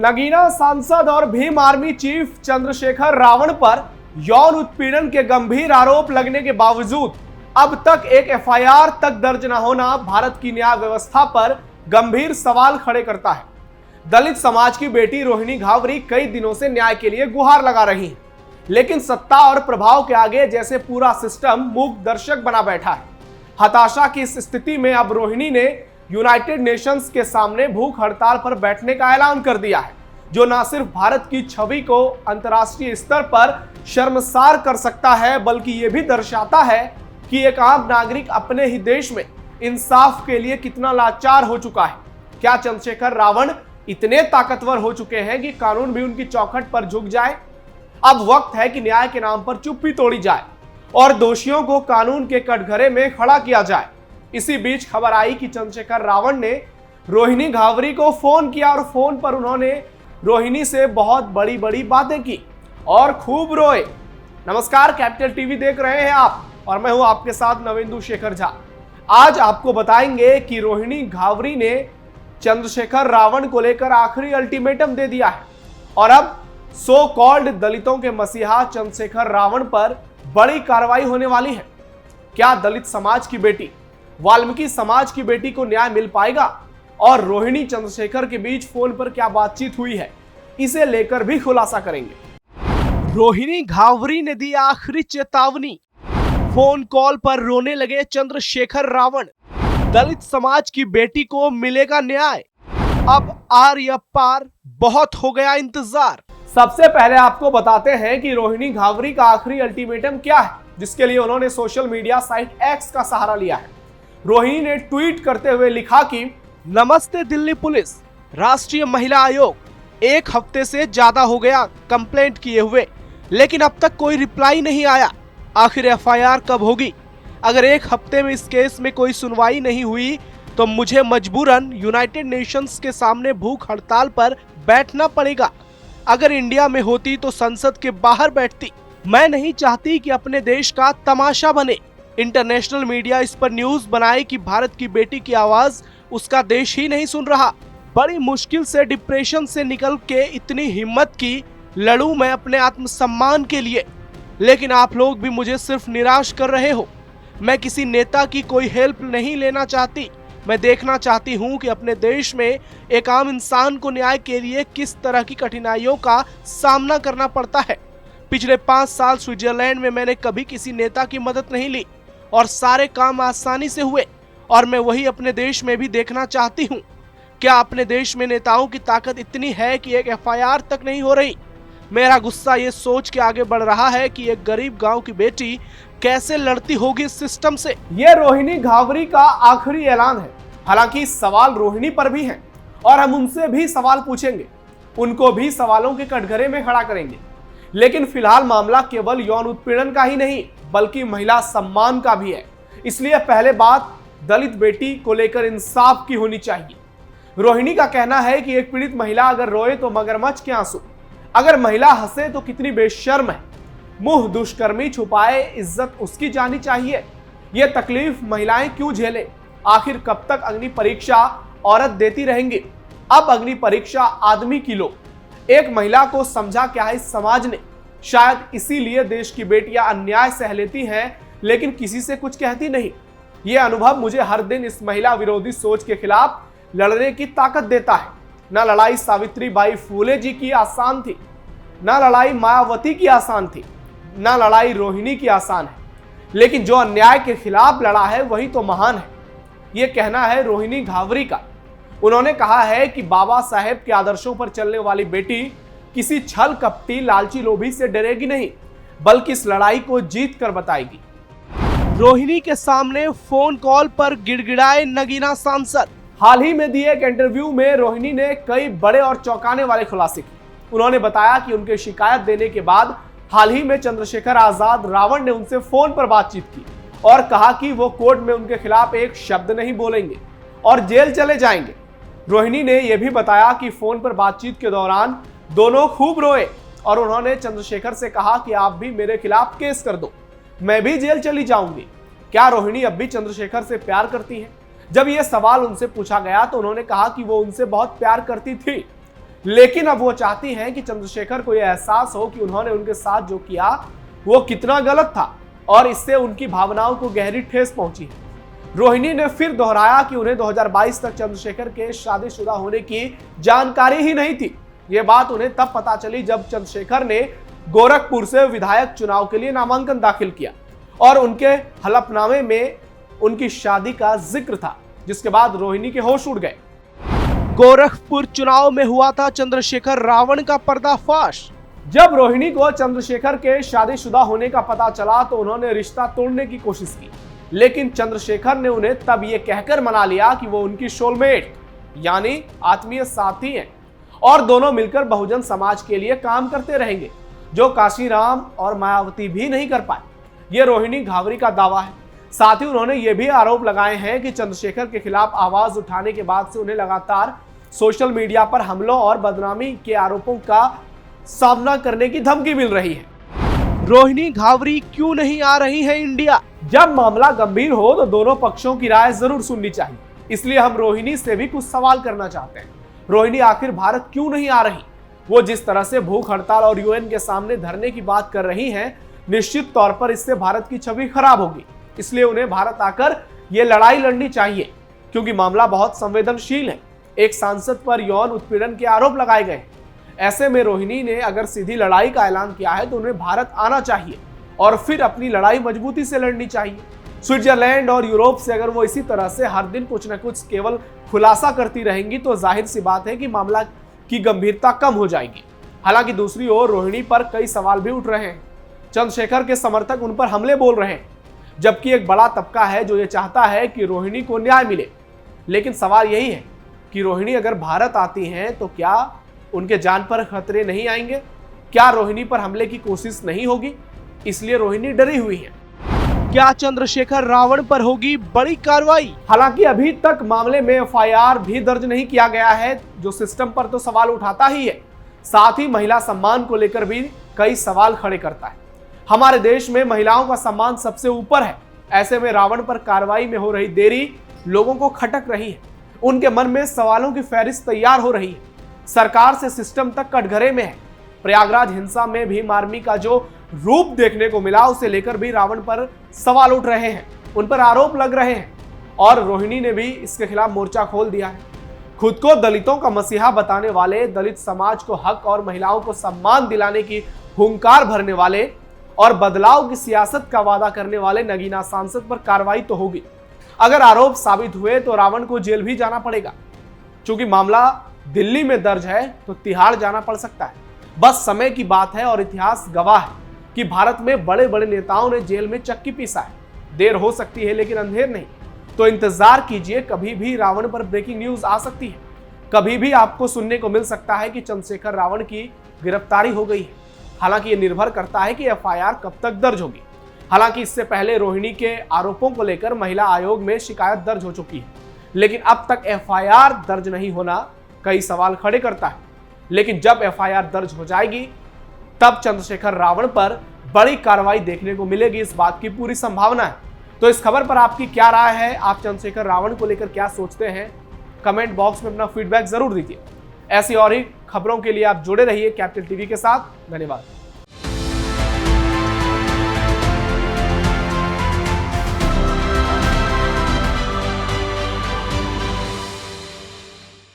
नगीना सांसद और Bhim army chief Chandrashekhar Ravan पर यौन उत्पीड़न के गंभीर आरोप लगने के बावजूद अब तक एक एफआईआर तक दर्ज न होना भारत की न्याय व्यवस्था पर गंभीर सवाल खड़े करता है। दलित समाज की बेटी रोहिणी घावरी कई दिनों से न्याय के लिए गुहार लगा रही है, लेकिन सत्ता और प्रभाव के आगे जैसे पूरा सिस्टम मूक दर्शक बना बैठा है। हताशा की इस स्थिति में अब रोहिणी ने यूनाइटेड नेशंस के सामने भूख हड़ताल पर बैठने का ऐलान कर दिया है, जो न सिर्फ भारत की छवि को अंतर्राष्ट्रीय स्तर पर शर्मसार कर सकता है, बल्कि ये भी दर्शाता है कि एक आम नागरिक अपने ही देश में इंसाफ के लिए कितना लाचार हो चुका है। क्या चंद्रशेखर रावण इतने ताकतवर हो चुके हैं कि कानून भी उनकी चौखट पर झुक जाए? अब वक्त है कि न्याय के नाम पर चुप्पी तोड़ी जाए और दोषियों को कानून के कटघरे में खड़ा किया जाए। इसी बीच खबर आई कि चंद्रशेखर रावण ने रोहिणी घावरी को फोन किया और फोन पर उन्होंने रोहिणी से बहुत बड़ी बड़ी बातें की और खूब रोए। नमस्कार, कैपिटल टीवी देख रहे हैं आप और मैं हूं आपके साथ नवेंदु शेखर झा। आज आपको बताएंगे कि रोहिणी घावरी ने चंद्रशेखर रावण को लेकर आखिरी अल्टीमेटम दे दिया है और अब सो कॉल्ड दलितों के मसीहा चंद्रशेखर रावण पर बड़ी कार्रवाई होने वाली है। क्या दलित समाज की बेटी, वाल्मीकि समाज की बेटी को न्याय मिल पाएगा? और रोहिणी चंद्रशेखर के बीच फोन पर क्या बातचीत हुई है, इसे लेकर भी खुलासा करेंगे। रोहिणी घावरी ने दी आखिरी चेतावनी, फोन कॉल पर रोने लगे चंद्रशेखर रावण। दलित समाज की बेटी को मिलेगा न्याय, अब आर या पार, बहुत हो गया इंतजार। सबसे पहले आपको बताते हैं कि रोहिणी घावरी का आखिरी अल्टीमेटम क्या है, जिसके लिए उन्होंने सोशल मीडिया साइट एक्स का सहारा लिया है। रोहिणी ने ट्वीट करते हुए लिखा कि नमस्ते दिल्ली पुलिस, राष्ट्रीय महिला आयोग, एक हफ्ते से ज्यादा हो गया कंप्लेंट किए हुए, लेकिन अब तक कोई रिप्लाई नहीं आया। आखिर एफआईआर कब होगी? अगर एक हफ्ते में इस केस में कोई सुनवाई नहीं हुई तो मुझे मजबूरन यूनाइटेड नेशंस के सामने भूख हड़ताल पर बैठना पड़ेगा। अगर इंडिया में होती तो संसद के बाहर बैठती। मैं नहीं चाहती कि अपने देश का तमाशा बने। इंटरनेशनल मीडिया इस पर न्यूज बनाए कि भारत की बेटी की आवाज उसका देश ही नहीं सुन रहा। बड़ी मुश्किल से डिप्रेशन से निकल के इतनी हिम्मत की लड़ूं मैं अपने आत्मसम्मान के लिए, लेकिन आप लोग भी मुझे सिर्फ निराश कर रहे हो। मैं किसी नेता की कोई हेल्प नहीं लेना चाहती। मैं देखना चाहती हूं कि अपने देश में एक आम इंसान को न्याय के लिए किस तरह की कठिनाइयों का सामना करना पड़ता है। पिछले 5 साल स्विट्जरलैंड में मैंने कभी किसी नेता की मदद नहीं ली और सारे काम आसानी से हुए, और मैं वही अपने देश में भी देखना चाहती हूँ। क्या अपने देश में नेताओं की ताकत इतनी है कि एक एफआईआर तक नहीं हो रही? मेरा गुस्सा ये सोच के आगे बढ़ रहा है कि एक गरीब गांव की बेटी कैसे लड़ती होगी इस सिस्टम से। ये रोहिणी घावरी का आखिरी ऐलान है। हालांकि सवाल रोहिणी पर भी हैं और हम उनसे भी सवाल पूछेंगे, उनको भी सवालों के कटघरे में खड़ा करेंगे। लेकिन फिलहाल मामला केवल यौन उत्पीड़न का ही नहीं, बल्कि महिला सम्मान का भी है। इसलिए पहले बात दलित बेटी को लेकर इंसाफ की होनी चाहिए। रोहिणी का कहना है कि एक पीड़ित महिला अगर रोए तो मगरमच्छ के आंसू, अगर महिला हंसे तो कितनी बेशर्म है। मुंह दुष्कर्मी छुपाए, इज्जत उसकी जानी चाहिए। ये तकलीफ महिलाएं क्यों झेले? आखिर कब तक अग्नि परीक्षा औरत देती रहेंगी? अब अग्नि परीक्षा आदमी की लो। एक महिला को समझा क्या है इस समाज ने? शायद इसीलिए देश की बेटियां अन्याय सह लेती हैं, लेकिन किसी से कुछ कहती नहीं। ये अनुभव मुझे हर दिन इस महिला विरोधी सोच के खिलाफ लड़ने की ताकत देता है। न लड़ाई सावित्रीबाई फूले जी की आसान थी, न लड़ाई मायावती की आसान थी, न लड़ाई रोहिणी की आसान है, लेकिन जो अन्याय के खिलाफ लड़ा है वही तो महान है। ये कहना है रोहिणी घावरी का। उन्होंने कहा है कि बाबा साहेब के आदर्शों पर चलने वाली बेटी किसी छल कपटी लालची लोभी से डरेगी नहीं, बल्कि इस लड़ाई को जीत कर बताएगी। रोहिणी के सामने फोन कॉल पर गिड़गिड़ाए नगीना सांसद। हाल ही में दिए एक इंटरव्यू में रोहिणी ने कई बड़े और चौंकाने वाले खुलासे किए। उन्होंने बताया कि उनके शिकायत देने के बाद हाल ही में चंद्रशेखर आजाद रावण ने उनसे फोन पर बातचीत की और कहा कि वो कोर्ट में उनके खिलाफ एक शब्द नहीं बोलेंगे और जेल चले जाएंगे। रोहिणी ने यह भी बताया कि फोन पर बातचीत के दौरान दोनों खूब रोए और उन्होंने चंद्रशेखर से कहा कि आप भी मेरे खिलाफ केस कर दो, मैं भी जेल चली जाऊंगी। क्या रोहिणी अब भी चंद्रशेखर से प्यार करती है? जब यह सवाल उनसे पूछा गया तो उन्होंने कहा कि वो उनसे बहुत प्यार करती थी, लेकिन अब वो चाहती हैं कि चंद्रशेखर को यह एहसास हो कि उन्होंने उनके साथ जो किया वो कितना गलत था और इससे उनकी भावनाओं को गहरी ठेस पहुंची है। रोहिणी ने फिर दोहराया कि उन्हें 2022 तक चंद्रशेखर के शादीशुदा होने की जानकारी ही नहीं थी। ये बात उन्हें तब पता चली जब चंद्रशेखर ने गोरखपुर से विधायक चुनाव के लिए नामांकन दाखिल किया और उनके हलफनामे में उनकी शादी का जिक्र था, जिसके बाद रोहिणी के होश उड़ गए। गोरखपुर चुनाव में हुआ था चंद्रशेखर रावण का पर्दाफाश। जब रोहिणी को चंद्रशेखर के शादीशुदा होने का पता चला तो उन्होंने रिश्ता तोड़ने की कोशिश की, लेकिन चंद्रशेखर ने उन्हें तब ये कहकर मना लिया कि वो उनकी सोलमेट यानी आत्मीय साथी हैं और दोनों मिलकर बहुजन समाज के लिए काम करते रहेंगे, जो काशीराम और मायावती भी नहीं कर पाए। ये रोहिणी घावरी का दावा है। साथ ही उन्होंने ये भी आरोप लगाए हैं कि चंद्रशेखर के खिलाफ आवाज उठाने के बाद से उन्हें लगातार सोशल मीडिया पर हमलों और बदनामी के आरोपों का सामना करने की धमकी मिल रही है। रोहिणी घावरी क्यों नहीं आ रही है इंडिया? जब मामला गंभीर हो तो दोनों पक्षों की राय जरूर सुननी चाहिए, इसलिए हम रोहिणी से भी कुछ सवाल करना चाहते हैं। रोहिणी आखिर भारत क्यों नहीं आ रही? वो जिस तरह से भूख हड़ताल और यूएन के सामने धरने की बात कर रही हैं, निश्चित तौर पर इससे भारत की छवि खराब होगी। इसलिए उन्हें भारत आकर ये लड़ाई लड़नी चाहिए, क्योंकि मामला बहुत संवेदनशील है। एक सांसद पर यौन उत्पीड़न के आरोप लगाए गए। ऐसे में रोहिणी ने अगर सीधी लड़ाई का ऐलान किया है तो उन्हें भारत आना चाहिए और फिर अपनी लड़ाई मजबूती से लड़नी चाहिए। स्विट्जरलैंड और यूरोप से अगर वो इसी तरह से हर दिन कुछ न कुछ केवल खुलासा करती रहेंगी तो जाहिर सी बात है कि मामला की गंभीरता कम हो जाएगी। हालांकि दूसरी ओर रोहिणी पर कई सवाल भी उठ रहे हैं। चंद्रशेखर के समर्थक उन पर हमले बोल रहे हैं, जबकि एक बड़ा तबका है जो ये चाहता है कि रोहिणी को न्याय मिले। लेकिन सवाल यही है कि रोहिणी अगर भारत आती हैं तो क्या उनके जान पर खतरे नहीं आएंगे? क्या रोहिणी पर हमले की कोशिश नहीं होगी? इसलिए रोहिणी डरी हुई है। क्या चंद्रशेखर रावण पर होगी बड़ी कार्रवाई? हालांकि अभी तक मामले में एफआईआर भी दर्ज नहीं किया गया है, जो सिस्टम पर तो सवाल उठाता ही है, साथ ही महिला सम्मान को लेकर भी कई सवाल खड़े करता है। हमारे देश में महिलाओं का सम्मान सबसे ऊपर है। ऐसे में रावण पर कार्रवाई में हो रही देरी लोगों को खटक रही है। उनके मन में सवालों की फहरिस्त तैयार हो रही है। सरकार से सिस्टम तक कटघरे में है। प्रयागराज हिंसा में भीम आर्मी का जो रूप देखने को मिला, उसे लेकर भी रावण पर सवाल उठ रहे हैं, उन पर आरोप लग रहे हैं और रोहिणी ने भी इसके खिलाफ मोर्चा खोल दिया है। खुद को दलितों का मसीहा बताने वाले, दलित समाज को हक और महिलाओं को सम्मान दिलाने की हुंकार भरने वाले और बदलाव की सियासत का वादा करने वाले नगीना सांसद पर कार्रवाई तो होगी। अगर आरोप साबित हुए तो रावण को जेल भी जाना पड़ेगा। चूंकि मामला दिल्ली में दर्ज है तो तिहाड़ जाना पड़ सकता है। बस समय की बात है और इतिहास गवाह है कि भारत में बड़े बड़े नेताओं ने जेल में चक्की पीसा है। देर हो सकती है लेकिन अंधेर नहीं। तो इंतजार कीजिए, कभी भी रावण पर ब्रेकिंग न्यूज आ सकती है। कभी भी आपको सुनने को मिल सकता है कि चंद्रशेखर रावण की गिरफ्तारी हो गई है। हालांकि ये निर्भर करता है कि एफआईआर कब तक दर्ज होगी। हालांकि इससे पहले रोहिणी के आरोपों को लेकर महिला आयोग में शिकायत दर्ज हो चुकी है, लेकिन अब तक एफआईआर दर्ज नहीं होना कई सवाल खड़े करता है। लेकिन जब एफआईआर दर्ज हो जाएगी तब चंद्रशेखर रावण पर बड़ी कार्रवाई देखने को मिलेगी, इस बात की पूरी संभावना है। तो इस खबर पर आपकी क्या राय है? आप चंद्रशेखर रावण को लेकर क्या सोचते हैं? कमेंट बॉक्स में अपना फीडबैक जरूर दीजिए। ऐसी और ही खबरों के लिए आप जुड़े रहिए कैपिटल टीवी के साथ। धन्यवाद।